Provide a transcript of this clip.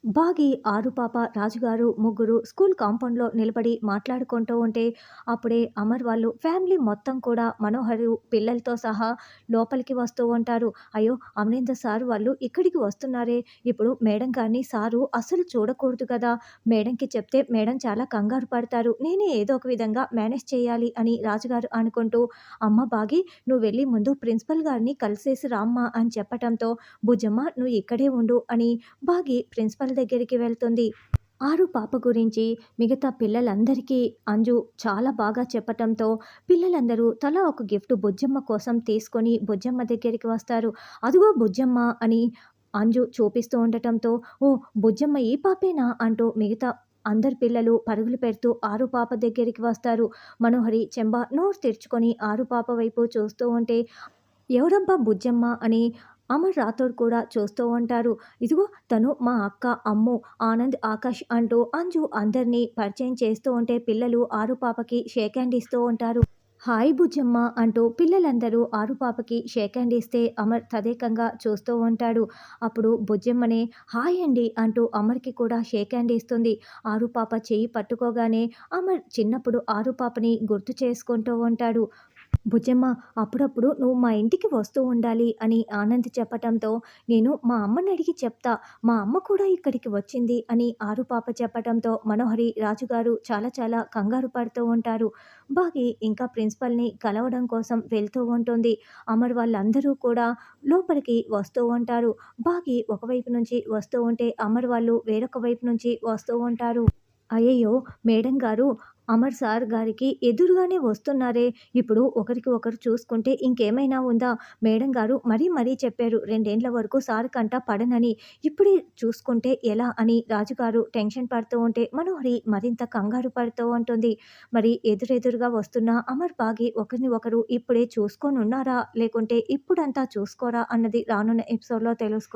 బాగి, ఆరుపాప, రాజుగారు ముగ్గురు స్కూల్ కాంపౌండ్‌లో నిలబడి మాట్లాడుకుంటూ ఉంటే, అప్పుడే అమర్ వాళ్ళు ఫ్యామిలీ మొత్తం కూడా మనోహరు పిల్లలతో సహా లోపలికి వస్తూ ఉంటారు. అయ్యో! అమరేంద్ర సార్ వాళ్ళు ఇక్కడికి వస్తున్నారే! ఇప్పుడు మేడం గారిని సారు అస్సలు చూడకూడదు కదా! మేడంకి చెప్తే మేడం చాలా కంగారు పడతారు. నేనే ఏదో ఒక విధంగా మేనేజ్ చేయాలి అని రాజుగారు అనుకుంటూ, "అమ్మ బాగి, నువ్వు వెళ్లి ముందు ప్రిన్సిపల్ గారిని కలిసేసి రామ్మా" అని చెప్పటంతో, "బుజ్జమ్మ నువ్వు ఇక్కడే ఉండు" అని బాగి ప్రిన్సిపల్ దగ్గరికి వెళ్తుంది. ఆరు పాప గురించి మిగతా పిల్లలందరికీ అంజు చాలా బాగా చెప్పటంతో పిల్లలందరూ తలా ఒక గిఫ్ట్ బుజ్జమ్మ కోసం తీసుకొని బుజ్జమ్మ దగ్గరికి వస్తారు. "అదిగో బుజ్జమ్మ" అని అంజు చూపిస్తూ ఉండటంతో, "ఓహ్! బుజ్జమ్మ ఈ పాపేనా?" అంటూ మిగతా అందరు పిల్లలు పరుగులు పెడుతూ ఆరు పాప దగ్గరికి వస్తారు. మనోహరి చెంబ నోరు తెరుచుకొని ఆరు పాప వైపు చూస్తూ ఉంటే, ఎవరబ్బా బుజ్జమ్మ అని అమర్ రాథోడ్ కూడా చూస్తూ ఉంటారు. ఇదిగో తను మా అక్క అమ్ము, ఆనంద్, ఆకాష్ అంటూ అంజు అందరినీ పరిచయం చేస్తూ ఉంటే పిల్లలు ఆరు పాపకి షేక్ హ్యాండ్ ఇస్తూ ఉంటారు. హాయ్ బుజ్జమ్మ అంటూ పిల్లలందరూ ఆరు పాపకి షేక్ హ్యాండ్ ఇస్తే అమర్ తదేకంగా చూస్తూ ఉంటాడు. అప్పుడు బుజ్జమ్మనే హాయ్ అండి అంటూ అమర్కి కూడా షేక్ హ్యాండ్ ఇస్తుంది. ఆరు పాప చెయ్యి పట్టుకోగానే అమర్ చిన్నప్పుడు ఆరు పాపని గుర్తు చేసుకుంటూ ఉంటాడు. బుజ్జమ్మ, అప్పుడప్పుడు నువ్వు మా ఇంటికి వస్తూ ఉండాలి అని ఆనంద్ చెప్పటంతో, నేను మా అమ్మని అడిగి చెప్తా, మా అమ్మ కూడా ఇక్కడికి వచ్చింది అని ఆరు పాప చెప్పటంతో మనోహరి, రాజుగారు చాలా చాలా కంగారు పడుతూ ఉంటారు. బాగి ఇంకా ప్రిన్సిపల్ని కలవడం కోసం వెళ్తూ ఉంటుంది. అమర్ వాళ్ళందరూ కూడా లోపలికి వస్తూ ఉంటారు. బాగి ఒకవైపు నుంచి వస్తూ ఉంటే అమర్ వాళ్ళు వేరొక వైపు నుంచి వస్తూ ఉంటారు. అయ్యయ్యో! మేడం గారు అమర్ సార్ గారికి ఎదురుగానే వస్తున్నారే! ఇప్పుడు ఒకరికి ఒకరు చూసుకుంటే ఇంకేమైనా ఉందా? మేడం గారు మరీ మరీ చెప్పారు 2 ఏండ్ల వరకు సార్ కంట పడనని. ఇప్పుడే చూసుకుంటే ఎలా అని రాజుగారు టెన్షన్ పడుతూ ఉంటే మనోహరి మరింత కంగారు పడుతూ ఉంటుంది. మరి ఎదురెదురుగా వస్తున్న అమర్, బాగి ఒకరిని ఒకరు ఇప్పుడే చూసుకోనున్నారా? లేకుంటే ఇప్పుడంతా చూసుకోరా? అన్నది రానున్న ఎపిసోడ్‌లో తెలుసుకుందాం.